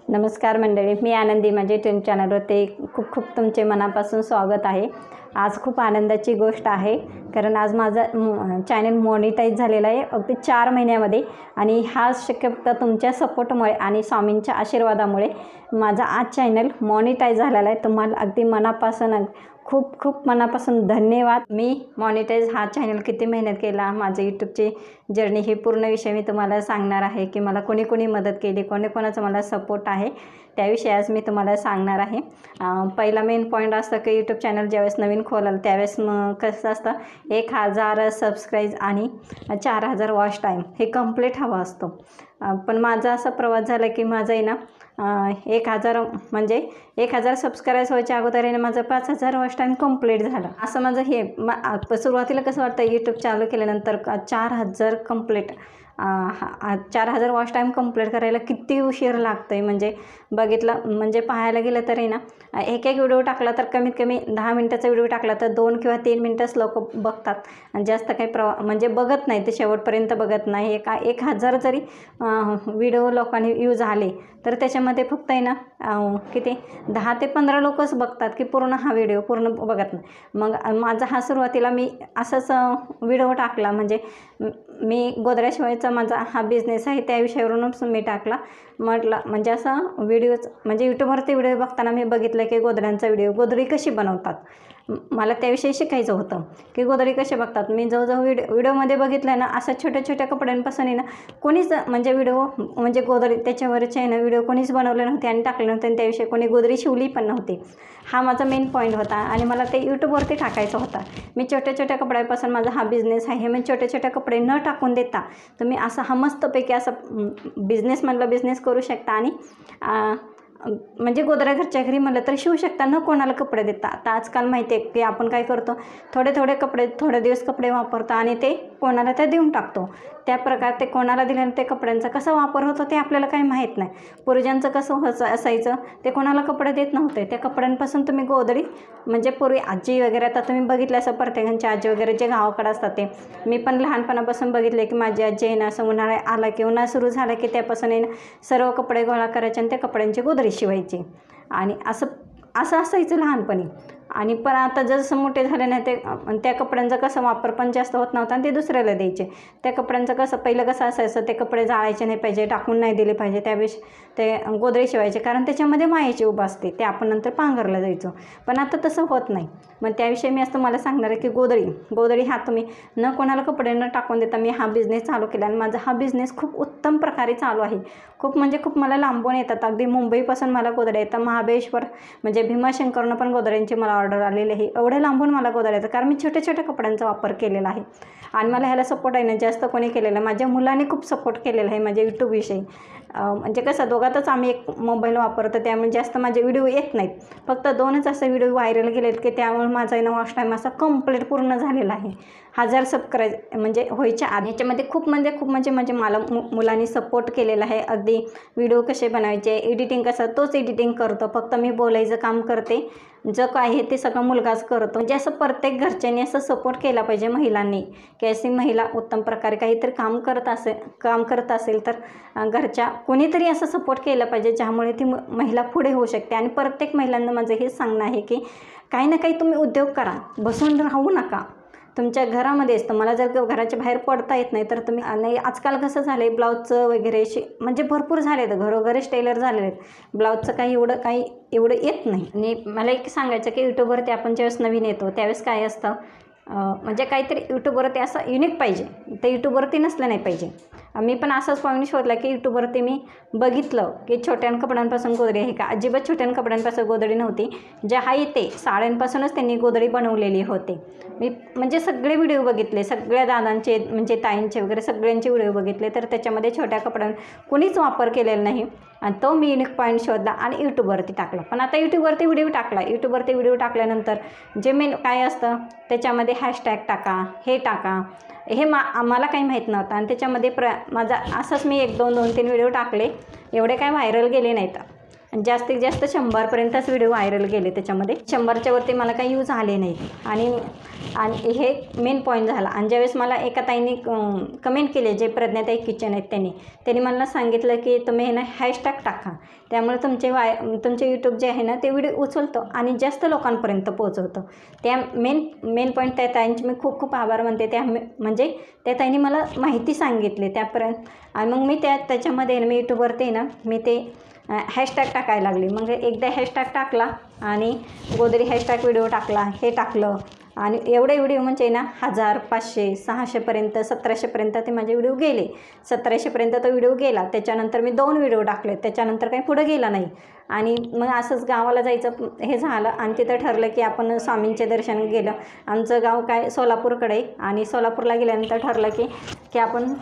नमस्कार मंडळी, मी आनंदी. माझे ट्रेन चॅनलवरती खूप खूप तुमचे मनापासून स्वागत आहे. आज खूप आनंदाची गोष्ट आहे, कारण आज माझा चॅनल मॉनिटाईज झालेला आहे अगदी 4 महिन्यामध्ये. आणि हा शक्य फक्त तुमच्या सपोर्टमुळे आणि स्वामींच्या आशीर्वादामुळे माझा आज चॅनल मॉनिटाईज झालेला आहे. तुम्हाला अगदी मनापासून खूप खूप मनापासून धन्यवाद. मी मॉनिटाईज हा चॅनल किती मेहनत केला, माझं यूट्यूबची जर्नी ही पूर्ण विषय मी तुम्हाला सांगणार आहे की मला कोणी कोणी मदत केली, कोणाचा मला सपोर्ट आहे, त्याविषयी आज मी तुम्हाला सांगणार आहे. पहिला मेन पॉईंट असतं की यूट्यूब चॅनल ज्यावेळेस नवीन खोलाल त्यावेळेस कसं असतं, 1000 सबस्क्राईब आणि 4000 वॉच टाईम हे कंप्लीट हवा असतो. पण माझा असा प्रवास झाला की माझं आहे ना 1000 सबस्क्राईब्स व्हायच्या अगोदर आहे ना माझं 5000 वॉच टाईम कंप्लीट झालं. असं माझं हे सुरुवातीला कसं वाटतं, यूट्यूब चालू केल्यानंतर 4000 कंप्लीट 4000 वॉच टाईम कंप्लीट करायला किती उशीर लागतो आहे. म्हणजे पाहायला गेलं तरी ना एक व्हिडिओ टाकला तर कमीत कमी 10 मिनटाचा व्हिडिओ टाकला तर 2 किंवा 3 मिनटंच लोक बघतात आणि जास्त काही म्हणजे बघत नाही, ते शेवटपर्यंत बघत नाही. 1000 जरी व्हिडिओ लोकांनी व्ह्यूज आले तर त्याच्यामध्ये फक्त आहे ना किती 10 ते 15 लोकच बघतात की पूर्ण हा व्हिडिओ पूर्ण बघत नाही. मग माझा हा सुरुवातीला मी असाच व्हिडिओ टाकला, म्हणजे मी गोदड्याशिवायचा माझा हा बिझनेस आहे त्या विषयावरूनच मी टाकला. म्हटलं म्हणजे असं म्हणजे यूट्यूबवरती व्हिडिओ बघताना मी बघितलं की गोदड्यांचा गोदडी कशी बनवतात, मला त्याविषयी शिकायचं होतं की गोदडी कशी बघतात. मी जवळजवळ व्हिडिओमध्ये बघितलं ना असं छोट्या छोट्या कपड्यांपासून आहे ना कोणीच म्हणजे गोदडी त्याच्यावरचे आहे ना व्हिडिओ कोणीच बनवले नव्हते आणि टाकले नव्हते आणि त्याविषयी कोणी गोदडी शिवली पण नव्हती. हा माझा मेन पॉईंट होता आणि मला ते यूट्यूबवरती टाकायचा होता. मी छोट्या छोट्या कपड्यापासून माझा हा बिझनेस आहे. मी छोटे छोटे कपडे न टाकून देता तुम्ही असा हा मस्तपैकी असा बिझनेस करू शकता आणि म्हणजे गोदड्या घरच्या घरी म्हणलं तर शिवू शकता, न कोणाला कपडे देता. आता आजकाल माहिती आहे की आपण काय करतो, थोडे कपडे थोडे दिवस कपडे वापरतो आणि ते कोणाला ते देऊन टाकतो. त्या प्रकारे ते कोणाला दिल्याने ते कपड्यांचा कसा वापर होतो ते आपल्याला काही माहीत नाही. पूर्वजांचं कसं असायचं, ते कोणाला कपडे देत नव्हते. त्या कपड्यांपासून तुम्ही गोदडी म्हणजे पूर्वी आजी वगैरे, आता तुम्ही बघितलं असं प्रत्येकांची आजी वगैरे जे गावाकडे असतात ते मी पण लहानपणापासून बघितले की माझी आजी आहे ना असं उन्हाळा आला की उन्हाळा सुरू झाला की त्यापासून आहे ना सर्व कपडे गोळा करायचे आणि त्या कपड्यांची गोदडी शिवायची. आणि असं असायचं लहानपणी. आणि पण आता जसं मोठे झाले नाही ते त्या कपड्यांचा कसं वापर पण जास्त होत नव्हता आणि ते दुसऱ्याला द्यायचे. त्या कपड्यांचं कसं पहिलं कसं असायचं, ते कपडे जाळायचे नाही पाहिजे, टाकून नाही दिले पाहिजे, त्यावेळेस ते गोदडी शिवायचे, कारण त्याच्यामध्ये मायेची उभ असते, ते आपण नंतर पांघरला जायचो. पण आता तसं होत नाही. मग त्याविषयी मी असं मला सांगणार आहे की गोदडी हा तुम्ही न कोणाला कपडे न टाकून देता मी हा बिझनेस चालू केला आणि माझा हा बिझनेस खूप उत्तम प्रकारे चालू आहे. खूप मला लांबून येतात, अगदी मुंबईपासून मला गोदड्या येतात, महाबळेश्वर म्हणजे भीमाशंकरनं पण गोदड्यांची मला ऑर्डर आलेली आहे. एवढे लांबून मला गोदड्या येतात कारण मी छोट्या छोट्या कपड्यांचा वापर केलेला आहे. आणि मला ह्याला सपोर्ट आहे ना जास्त कोणी केलेला, माझ्या मुलांनी खूप सपोर्ट केलेला आहे माझ्या यूट्यूबविषयी. म्हणजे कसं दोघातच आम्ही एक मोबाईल वापरतो, त्यामुळे जास्त माझे व्हिडिओ येत नाहीत. फक्त 2च असे व्हिडिओ व्हायरल गेलेत की त्यामुळे माझा ना वॉच टाईम असा कंप्लीट पूर्ण झालेला आहे. 1000 सबस्क्राईब म्हणजे व्हायच्या आधी. याच्यामध्ये खूप म्हणजे मला मुलांनी सपोर्ट केलेला आहे. अगदी व्हिडिओ कसे बनवायचे, एडिटिंग कसं, तोच एडिटिंग करतो, फक्त मी बोलायचं काम करते. जे काय आहे ते सगळं मुलगाच करतो. म्हणजे असं प्रत्येक घरच्यांनी असं सपोर्ट केला पाहिजे महिलांनी, की अशी महिला उत्तम प्रकारे काहीतरी काम करत असेल तर घरच्या कोणीतरी असं सपोर्ट केलं पाहिजे, ज्यामुळे ती महिला पुढे होऊ शकते. आणि प्रत्येक महिलांना माझं हेच सांगणं आहे की काही ना काही तुम्ही उद्योग करा, बसून राहू नका. तुमच्या घरामध्येच, तुम्हाला जर घराच्या बाहेर पडता येत नाही तर तुम्ही नाही. आजकाल कसं झालं आहे, ब्लाऊजचं वगैरे म्हणजे भरपूर झाले आहेत, घरोघरीच टेलर झालेले आहेत. ब्लाऊजचं काही एवढं येत नाही. आणि मला एक सांगायचं की यूट्यूबवरती आपण ज्यावेळेस नवीन येतो त्यावेळेस काय असतं, म्हणजे काहीतरी यूट्यूबवरती असं युनिक पाहिजे, ते यूट्यूबवरती नसलं नाही पाहिजे. मी पण असाच पॉईंट शोधला की यूट्यूबवरती मी बघितलं की छोट्या कपड्यांपासून गोदडी आहे का, अजिबात छोट्या कपड्यांपासून गोदडी नव्हती. जे आहे ते साड्यांपासूनच त्यांनी गोदडी बनवलेली होती. मी म्हणजे सगळे व्हिडिओ बघितले, सगळ्या दादांचे म्हणजे ताईंचे वगैरे सगळ्यांचे व्हिडिओ बघितले, तर त्याच्यामध्ये छोट्या कोणीच वापर केलेला नाही. आणि तो मी युनिक पॉईंट शोधला आणि यूट्यूबवरती टाकला. पण आता यूट्यूबवरती व्हिडिओ टाकल्यानंतर जे मेन काय असतं त्याच्यामध्ये हॅशटॅग टाका, हे टाका, हे मला काही माहीत नव्हतं. आणि त्याच्यामध्ये माझा असंच मी 1-2-3 व्हिडिओ टाकले, एवढे काय व्हायरल गेले नाहीत. जास्तीत जास्त 100पर्यंतच व्हिडिओ व्हायरल गेले. त्याच्यामध्ये 100च्या वरती मला काही यूज आले नाहीत. आणि हे मेन पॉईंट झाला. आणि ज्यावेळेस मला एका ताईंनी कमेंट केले, जे प्रज्ञाताई किचन आहेत त्यांनी मला सांगितलं की तुम्ही ना हॅशटॅग टाका, त्यामुळे तुमचे यूट्यूब जे आहे ना ते व्हिडिओ उचलतो आणि जास्त लोकांपर्यंत पोहोचवतं. त्या मेन पॉईंट त्या ताईंचे मी खूप खूप आभार मानते. म्हणजे त्या ताईंनी मला माहिती सांगितली त्यापर्यंत. आणि मग मी त्याच्यामध्ये मी यूट्यूबवरती ना मी ते हॅशटॅग टाकायला लागली. मग एकदा हॅशटॅग टाकला आणि गोदरी हॅशटॅग व्हिडिओ टाकला, हे टाकलं. आणि एवढे व्हिडिओ म्हणजे ना 1000, 500, 600पर्यंत, 1700पर्यंत ते माझे व्हिडिओ गेले. 1700पर्यंत तो व्हिडिओ गेला. त्याच्यानंतर मी 2 व्हिडिओ टाकले, त्याच्यानंतर काही पुढं गेला नाही. आणि मग असंच गावाला जायचं हे झालं आणि तिथं ठरलं की आपण स्वामींचे दर्शन गेलं. आमचं गाव काय सोलापूरकडे आहे आणि सोलापूरला गेल्यानंतर ठरलं की आपण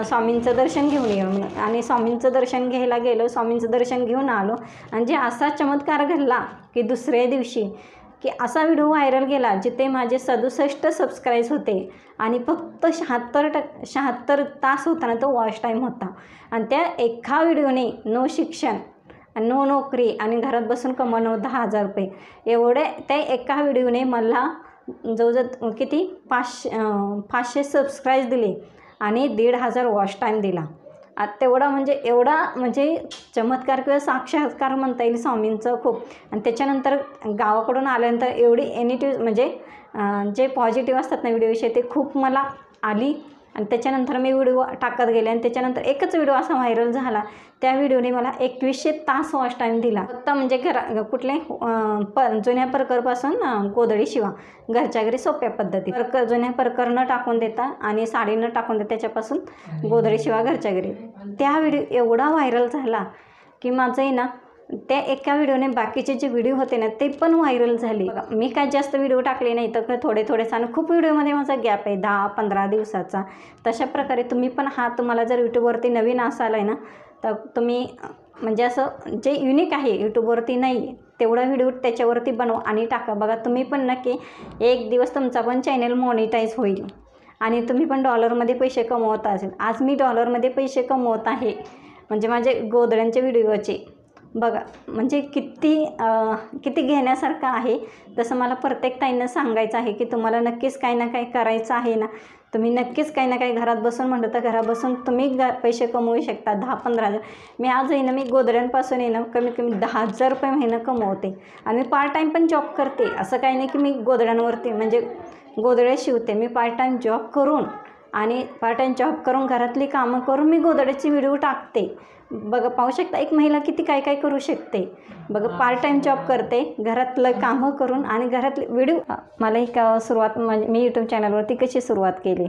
स्वामींचं दर्शन घेऊन येऊ. आणि स्वामींचं दर्शन घ्यायला गेलो, स्वामींचं दर्शन घेऊन आलो. आणि जे असा चमत्कार घडला की दुसऱ्या दिवशी की असा व्हिडिओ व्हायरल गेला जिथे माझे 67 सबस्क्राईब्स होते आणि फक्त 76 तास होता ना तो वॉच टाईम होता. आणि त्या एका व्हिडिओने नो शिक्षण, नो नोकरी आणि घरात बसून कमवणं 10,000 रुपये एवढे त्या एका व्हिडिओने मला जवळजवळ किती 500 सबस्क्राईब्स दिले आणि 1,500 वॉच टाईम दिला. तेवढा म्हणजे चमत्कार किंवा साक्षात्कार म्हणता येईल स्वामींचं खूप. आणि त्याच्यानंतर गावाकडून आल्यानंतर एवढी म्हणजे जे पॉझिटिव्ह असतात ना व्हिडिओविषयी ते खूप मला आली. आणि त्याच्यानंतर मी व्हिडिओ टाकत गेले आणि त्याच्यानंतर एकच व्हिडिओ असा व्हायरल झाला, त्या व्हिडिओने मला 2100 तास वॉच टाईम दिला. फक्त म्हणजे कुठले जुन्या परकरपासून गोधडी शिवा, घरच्या घरी सोप्या पद्धती. जुन्या परकर न टाकून देता आणि साडी न टाकून देता त्याच्यापासून गोधडी शिवा घरच्या घरी. त्या व्हिडिओ एवढा व्हायरल झाला की माझं आहे ना त्या एका व्हिडिओने बाकीचे जे व्हिडिओ होते ना ते पण व्हायरल झाले. मी काय जास्त व्हिडिओ टाकले नाही तर थोडेच आणि खूप व्हिडिओमध्ये माझा गॅप आहे 10-15 दिवसाचा. तशा प्रकारे तुम्ही पण तुम्हाला जर यूट्यूबवरती नवीन असाल आहे ना तर तुम्ही म्हणजे असं जे युनिक आहे यूट्यूबवरती नाही तेवढा व्हिडिओ त्याच्यावरती बनवा आणि टाका. बघा तुम्ही पण नक्की एक दिवस तुमचा पण चॅनल मॉनिटाईज होईल आणि तुम्ही पण डॉलरमध्ये पैसे कमवत असेल. आज मी डॉलरमध्ये पैसे कमवत आहे म्हणजे माझे गोधड्यांचे व्हिडिओचे. बघा म्हणजे किती घेण्यासारखं आहे. तसं मला प्रत्येक ताईंना सांगायचं आहे की तुम्हाला नक्कीच काही ना काही करायचं आहे ना, तुम्ही नक्कीच काही ना काही घरात बसून म्हटलं तर घरात बसून तुम्ही पैसे कमवू शकता. 10-15 हजार. मी आज आहे ना मी गोधड्यांपासून आहे ना कमीत कमी 10,000 रुपये महिना कमवते. आणि मी पार्ट टाईम पण जॉब करते. असं काही नाही की मी गोधड्यांवरती म्हणजे गोधड्या शिवते. मी पार्ट टाईम जॉब करून घरातली कामं करून मी गोधड्याचे व्हिडिओ टाकते. बघा पाहू शकता एक महिला किती काय करू शकते. बघा पार्ट टाईम जॉब करते, घरातलं कामं करून आणि घरातले व्हिडिओ. मला एक सुरुवात म्हणजे मी यूट्यूब चॅनलवरती कशी सुरुवात केली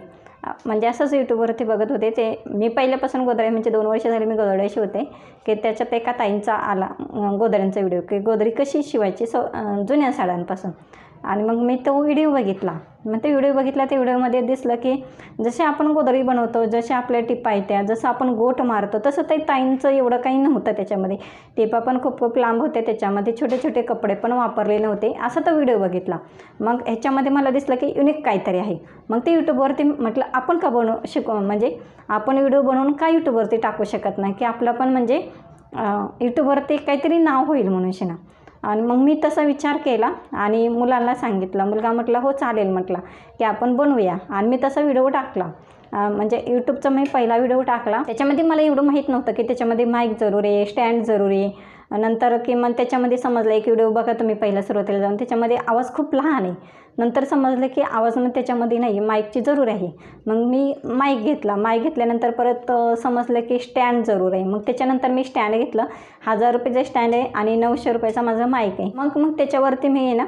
म्हणजे असंच यूट्यूबवरती बघत होते. ते मी पहिल्यापासून गोधड्या म्हणजे 2 वर्ष झाली मी गोधड्या शिवते की त्याच्यात एका ताईंचा आला गोधड्यांचा व्हिडिओ की गोधडी कशी शिवायची जुन्या साड्यांपासून. आणि मग मी तो व्हिडिओ बघितला. मग ते व्हिडिओ बघितला त्या व्हिडिओमध्ये दिसलं की जसे आपण गोधडी बनवतो, जसे आपल्या टिपा येत्या, जसं आपण गोट मारतो तसं ते ताईंचं एवढं काही नव्हतं त्याच्यामध्ये. टिपा पण खूप लांब होत्या, त्याच्यामध्ये छोटे छोटे कपडे पण वापरले नव्हते. असा तो व्हिडिओ बघितला. मग ह्याच्यामध्ये मला दिसलं की युनिक काहीतरी आहे. मग ते यूट्यूबवरती म्हटलं आपण का म्हणजे आपण व्हिडिओ बनवून का यूट्यूबवरती टाकू शकत नाही की आपलं पण म्हणजे यूट्यूबवरती काहीतरी नाव होईल म्हणून ना. आणि मग मी तसा विचार केला आणि मुलांना सांगितलं. मुलगा म्हटला हो चालेल म्हटला की आपण बनवूया. आणि मी तसा व्हिडिओ टाकला. म्हणजे यूट्यूबचा मी पहिला व्हिडिओ टाकला. त्याच्यामध्ये मला एवढं माहीत नव्हतं की त्याच्यामध्ये माईक जरूरी आहे, स्टँड जरूरी आहे. नंतर की मग त्याच्यामध्ये समजलं एक व्हिडिओ बघा तुम्ही पहिला सुरुवातीला जाऊन त्याच्यामध्ये आवाज खूप लहान आहे. नंतर समजलं की आवाज त्याच्यामध्ये नाही, माईकची जरूर आहे. मग मी माईक घेतला. माईक घेतल्यानंतर परत समजलं की स्टँड जरूर आहे. मग त्याच्यानंतर मी स्टँड घेतलं. 1000 रुपयाचं स्टँड आहे आणि 900 रुपयाचा माझा माईक आहे. मग त्याच्यावरती मी ना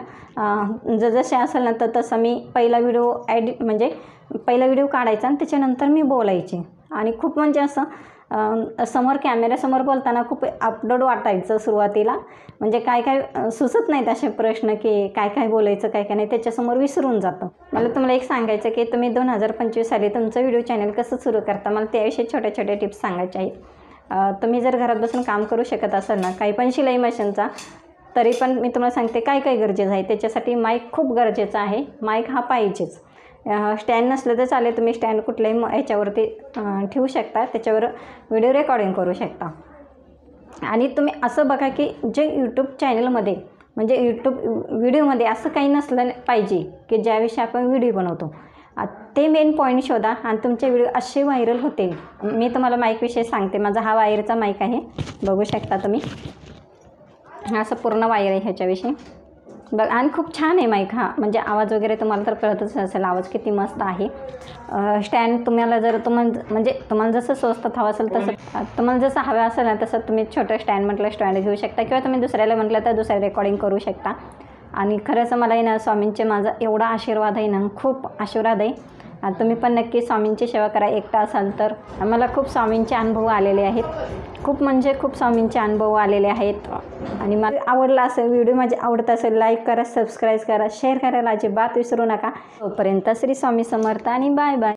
जसे असेल ना तर तसं मी पहिला व्हिडिओ काढायचा आणि त्याच्यानंतर मी बोलायचे. आणि खूप म्हणजे असं कॅमेऱ्यासमोर बोलताना खूप अपलोड वाटायचं सुरुवातीला. म्हणजे काय सुचत नाहीत असे प्रश्न की काय बोलायचं काय नाही, त्याच्यासमोर विसरून जातं. मला तुम्हाला एक सांगायचं की तुम्ही 2025 साली तुमचं व्हिडिओ चॅनल कसं सुरू करता मला त्याविषयी छोट्या टिप्स सांगायच्या आहेत. तुम्ही जर घरात बसून काम करू शकत असाल ना काही पण शिलाई मशीनचा तरी पण मी तुम्हाला सांगते काय गरजेचं आहे. त्याच्यासाठी माईक खूप गरजेचा आहे. माईक हा पाहिजेच. स्टँड नसलं तर चालेल, तुम्ही स्टँड कुठल्याही ह्याच्यावरती ठेवू शकता, त्याच्यावर व्हिडिओ रेकॉर्डिंग करू शकता. आणि तुम्ही असं बघा की जे यूट्यूब चॅनलमध्ये म्हणजे यूट्यूब व्हिडिओमध्ये असं काही नसलं पाहिजे की ज्याविषयी आपण व्हिडिओ बनवतो, ते मेन पॉईंट शोधा आणि तुमचे व्हिडिओ असे व्हायरल होतील. मी तुम्हाला माईकविषयी सांगते. माझा हा वायरचा माईक आहे, बघू शकता तुम्ही. असं पूर्ण वायर आहे ह्याच्याविषयी बघ. आणि खूप छान आहे माईक हा, म्हणजे आवाज वगैरे तुम्हाला तर कळतच असेल आवाज किती मस्त आहे. स्टँड तुम्हाला जर तुम्हाला जसं स्वस्त हवं असेल तसं, तुम्हाला जसं हवं असेल ना तसं तुम्ही छोटं स्टँड म्हटलं स्टँड घेऊ शकता, किंवा तुम्ही दुसऱ्याला म्हटलं तर दुसऱ्या रेकॉर्डिंग करू शकता. आणि खरंच मला आहे ना स्वामींचे माझा एवढा आशीर्वाद आहे ना, खूप आशीर्वाद आहे. आणि तुम्ही पण नक्की स्वामींची सेवा करा. एकटा असाल तर. मला खूप स्वामींचे अनुभव आलेले आहेत, खूप म्हणजे खूप स्वामींचे अनुभव आलेले आहेत. आणि मला आवडला असेल व्हिडिओ, माझे आवडत असेल लाईक करा, सबस्क्राईब करा, शेअर करायला अजिबात विसरू नका. तोपर्यंत श्री स्वामी समर्थ आणि बाय बाय.